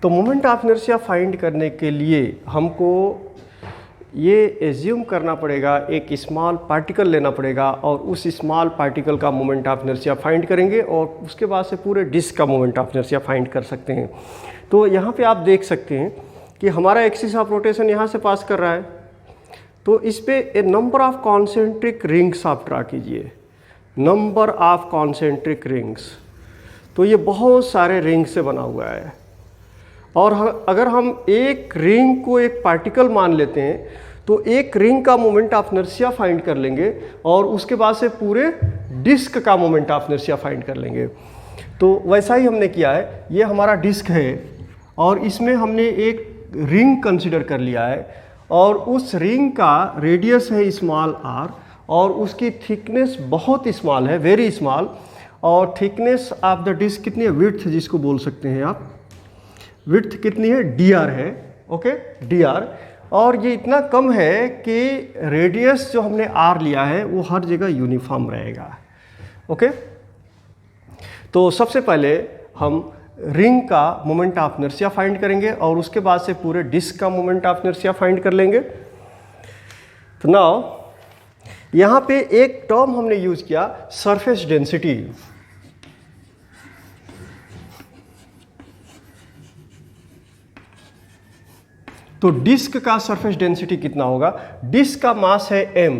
तो moment of inertia find करने के लिए हमको ये assume करना पड़ेगा, एक small particle लेना पड़ेगा और उस स्मॉल पार्टिकल का मोमेंट ऑफ इनर्शिया फाइंड करेंगे और उसके बाद से पूरे डिस्क का मोमेंट ऑफ इनर्शिया फाइंड कर सकते हैं। तो यहाँ पे आप देख सकते हैं कि हमारा एक्सिस ऑफ रोटेशन यहाँ से पास कर रहा है, तो इस पे ए नंबर ऑफ कॉन्सेंट्रिक रिंग्स आप ड्रा कीजिए, नंबर ऑफ कॉन्सेंट्रिक रिंग्स। तो ये बहुत सारे रिंग से बना हुआ है और अगर हम एक रिंग को एक पार्टिकल मान लेते हैं तो एक रिंग का मोमेंट ऑफ इनर्शिया फाइंड कर लेंगे और उसके बाद से पूरे डिस्क का मोमेंट ऑफ इनर्शिया फाइंड कर लेंगे। तो वैसा ही हमने किया है। ये हमारा डिस्क है और इसमें हमने एक रिंग कंसिडर कर लिया है और उस रिंग का रेडियस है स्मॉल आर और उसकी थिकनेस बहुत स्मॉल है, वेरी स्मॉल। और थिकनेस ऑफ द डिस्क कितनी है, विड्थ जिसको बोल सकते हैं आप, विड्थ कितनी है, dr है, ओके dr। और ये इतना कम है कि रेडियस जो हमने r लिया है वो हर जगह यूनिफॉर्म रहेगा, ओके। तो सबसे पहले हम रिंग का मोमेंट ऑफ इनर्शिया फाइंड करेंगे और उसके बाद से पूरे डिस्क का मोमेंट ऑफ इनर्शिया फाइंड कर लेंगे। तो नाउ यहाँ पे एक टर्म हमने यूज किया, सरफेस डेंसिटी। तो डिस्क का सरफेस डेंसिटी कितना होगा, डिस्क का मास है m,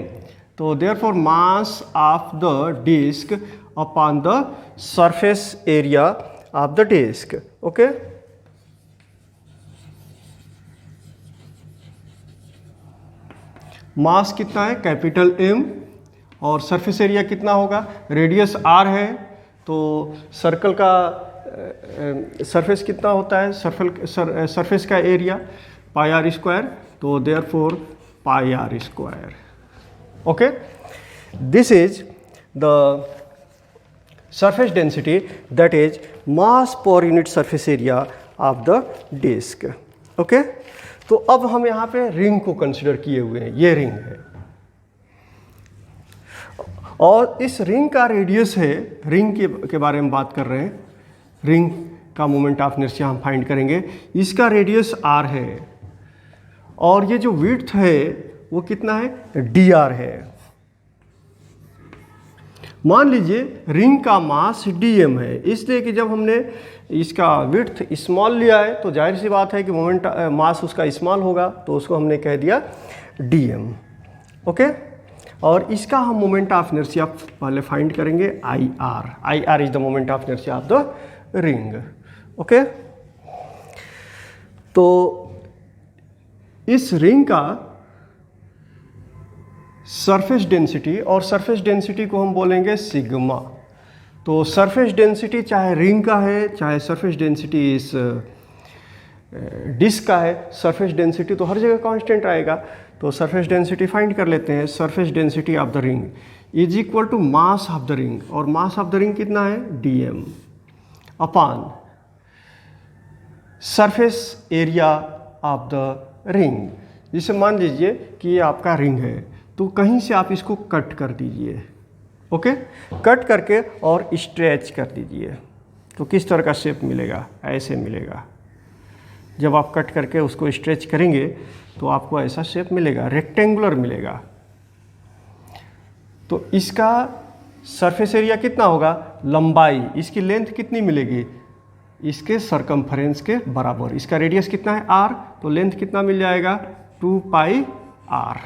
तो therefore mass of the disc upon the surface area of the disc, okay. Mass कितना है, कैपिटल M, और सरफेस एरिया कितना होगा, रेडियस r है, तो सर्कल का सरफेस कितना होता है, सरफेस का एरिया पाई आर स्क्वायर, तो therefore pi R square, okay. This is the surface density, that is mass per unit surface area of the disc, okay. तो अब हम यहाँ पे रिंग को कंसिडर किए हुए हैं, ये रिंग है और इस रिंग का रेडियस है, रिंग के बारे में बात कर रहे हैं, रिंग का मोमेंट ऑफ इनर्शिया हम फाइंड करेंगे। इसका रेडियस r है और ये जो विड्थ है वो कितना है, dr है। मान लीजिए रिंग का मास dm है, इसलिए कि जब हमने इसका विड्थ स्मॉल लिया है तो जाहिर सी बात है कि मोमेंट मास उसका स्मॉल होगा, तो उसको हमने कह दिया dm, ओके। और इसका हम मोमेंट ऑफ इनर्शिया पहले फाइंड करेंगे, ir is the moment of inertia of the ring, okay. तो इस रिंग का सरफेस डेंसिटी, और सरफेस डेंसिटी को हम बोलेंगे सिग्मा। तो सरफेस डेंसिटी चाहे रिंग का है चाहे सरफेस डेंसिटी इस डिस्क का है, सरफेस डेंसिटी तो हर जगह कांस्टेंट आएगा। तो सरफेस डेंसिटी फाइंड कर लेते हैं, surface density of the ring is equal to mass of the ring, और मास ऑफ द रिंग कितना है, dm upon surface area of the ring. जिसे मान लीजिए कि ये आपका रिंग है, तो कहीं से आप इसको कट कर दीजिए, ओके, कट करके और स्ट्रेच कर दीजिए, तो किस तरह का शेप मिलेगा, ऐसे मिलेगा। जब आप कट करके उसको स्ट्रेच करेंगे तो आपको ऐसा शेप मिलेगा, रेक्टेंगुलर मिलेगा। तो इसका सरफेस एरिया कितना होगा, लंबाई, इसकी लेंथ कितनी मिलेगी, इसके सरकमफरेंस के बराबर। इसका रेडियस कितना है, r, तो लेंथ कितना मिल जाएगा, 2 पाई r।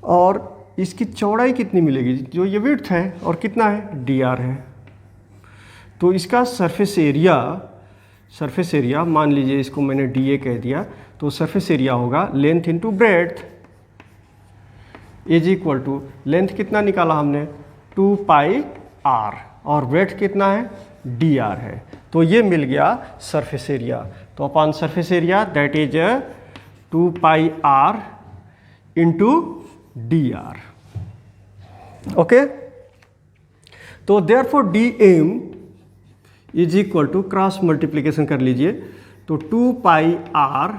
और इसकी चौड़ाई कितनी मिलेगी, जो ये विड्थ है, और कितना है, dr है। तो इसका सरफेस एरिया मान लीजिए, इसको मैंने dA कह दिया, तो सरफेस एरिया होगा length into breadth is equal to, length कितना निकाला हमने, 2 पाई r, और ब्रेड्थ कितना है, dr है। तो ये मिल गया सरफेस एरिया। तो upon surface area that is 2 pi r into dr, okay. तो therefore dm is equal to, cross multiplication कर लीजिए, तो 2 pi r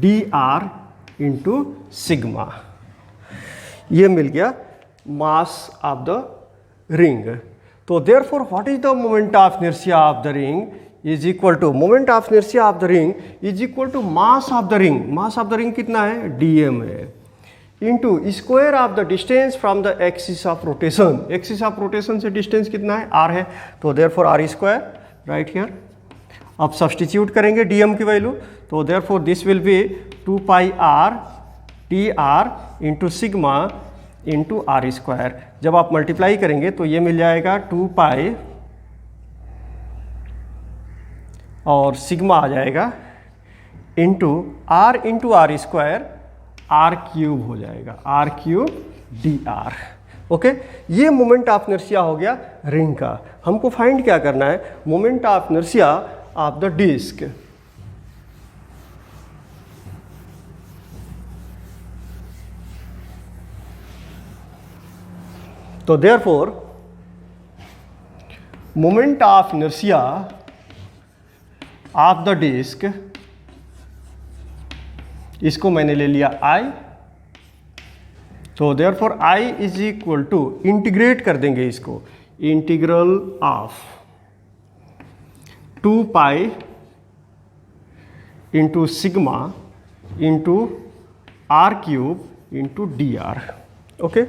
dr into sigma, ये मिल गया mass of the ring. So therefore what is the moment of inertia of the ring is equal to moment of inertia of the ring is equal to mass of the ring. Mass of the ring कितना है, dm है, into square of the distance from the axis of rotation. Axis of rotation से distance कितना है, r है, तो therefore r square right here. अब substitute करेंगे dm की वैल्यू, तो therefore this will be 2 pi r dr into sigma into R square. जब आप मल्टीप्लाई करेंगे तो ये मिल जाएगा 2 पाई और सिग्मा आ जाएगा into R square, R cube हो जाएगा, R cube D R. Okay, ये मोमेंट ऑफ इनर्शिया हो गया रिंग का. हमको फाइंड क्या करना है, moment of inertia of the disc. तो therefore moment of inertia of the disk, इसको मैंने ले लिया I. तो therefore I is equal to, integrate कर देंगे इसको, integral of 2 pi into sigma into R cube into D R. Okay,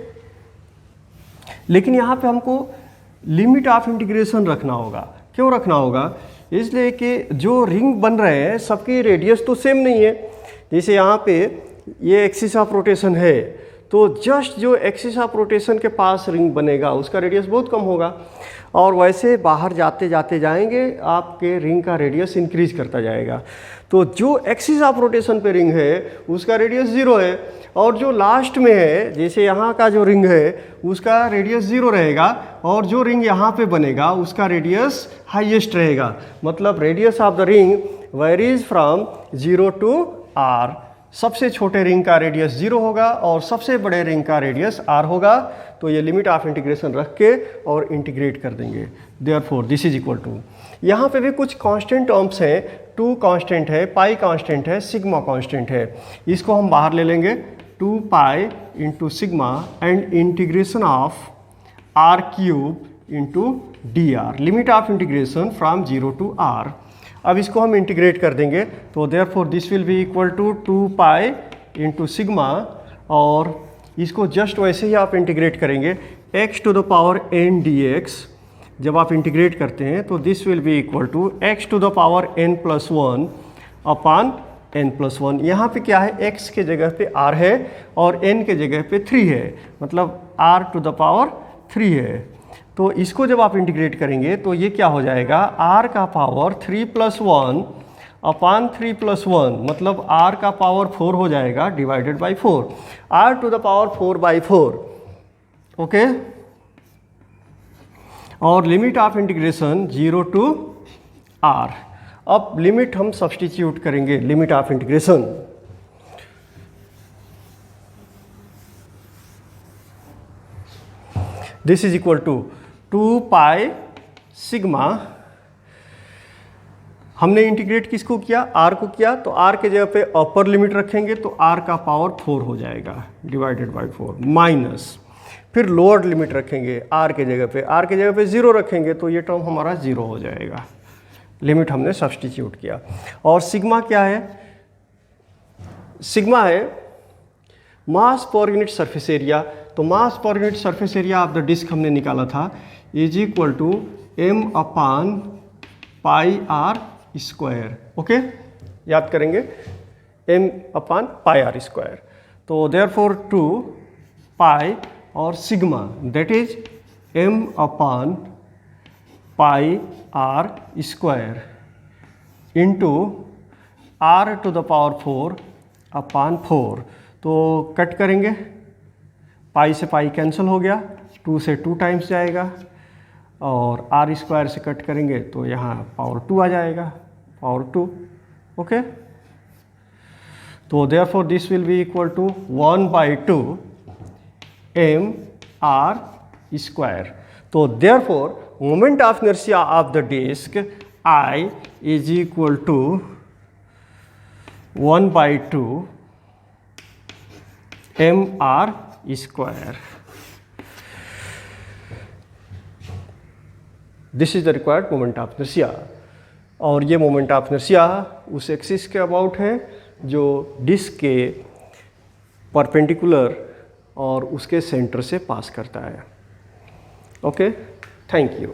लेकिन यहाँ पे हमको लिमिट ऑफ इंटीग्रेशन रखना होगा. क्यों रखना होगा, इसलिए कि जो रिंग बन रहे हैं सबकी रेडियस तो सेम नहीं है. जैसे यहाँ पे ये एक्सिस ऑफ रोटेशन है, तो जस्ट जो एक्सिस ऑफ रोटेशन के पास रिंग बनेगा उसका रेडियस बहुत कम होगा, और वैसे बाहर जाते जाते जाएंगे आपके रिंग का रेडियस इंक्रीज करता जाएगा. तो जो एक्सिस ऑफ रोटेशन पे रिंग है उसका रेडियस 0 है, और जो लास्ट में है जैसे यहाँ का जो रिंग है उसका रेडियस 0 रहेगा, और जो रिंग यहाँ पे बनेगा उसका रेडियस हाईएस्ट रहेगा. मतलब radius of the ring varies from 0 to r. सबसे छोटे रिंग का रेडियस 0 होगा और सबसे बड़े रिंग का रेडियस r होगा. तो ये लिमिट ऑफ इंटीग्रेशन रख के और इंटीग्रेट कर देंगे. Therefore this is equal to, यहाँ पे भी कुछ कांस्टेंट टर्म्स हैं, 2 कांस्टेंट है, पाई कांस्टेंट है, सिग्मा कांस्टेंट है. इसको हम बाहर ले लेंगे, 2 pi into sigma and integration of R cube into D R. Limit of integration from 0 to r. अब इसको हम इंटीग्रेट कर देंगे, तो therefore this will be equal to 2 pi into sigma, और इसको जस्ट वैसे ही आप इंटीग्रेट करेंगे x to the power n dx. जब आप इंटीग्रेट करते हैं तो this will be equal to x to the power n plus 1 upon n plus 1. यहाँ पे क्या है, x के जगह पे r है और n के जगह पे 3 है, मतलब r टू द पावर 3 है. तो इसको जब आप इंटीग्रेट करेंगे तो ये क्या हो जाएगा, r का पावर 3 प्लस 1 अपॉन 3 प्लस 1, मतलब r का पावर 4 हो जाएगा divided by 4, r to the power 4 by 4. Okay, और limit of integration 0 to r. अब लिमिट हम सब्सटीट्यूट करेंगे, limit of integration. This is equal to 2 pi sigma. हमने इंटीग्रेट किसको किया, r को किया, तो r के जगह पे अपर लिमिट रखेंगे तो r का पावर 4 हो जाएगा डिवाइडेड बाई 4, माइनस फिर लोअर लिमिट रखेंगे r के जगह पे 0 रखेंगे तो ये टर्म हमारा 0 हो जाएगा. लिमिट हमने सब्सटीट्यूट किया. और सिग्मा क्या है, सिग्मा है मास पर यूनिट सरफेस एरिया. तो mass per unit surface area of the disc हमने निकाला था, is equal to m upon pi R square. Okay, याद करेंगे m upon pi R square. तो देयरफॉर 2 पाई और sigma that is m upon pi R square into r to the power 4 upon 4. तो cut करेंगे, पाई से pi cancel हो गया, 2 से 2 टाइम्स जाएगा, और r स्क्वायर से कट करेंगे तो यहाँ पावर 2 आ जाएगा, पावर 2. ओके, तो therefore this will be equal to 1/2 m r square. तो therefore moment of inertia of the disc I is equal to 1/2 m r square. This is the required moment of inertia. और ये moment of inertia उस axis के about है जो disc के perpendicular और उसके सेंटर से पास करता है। Okay, thank you.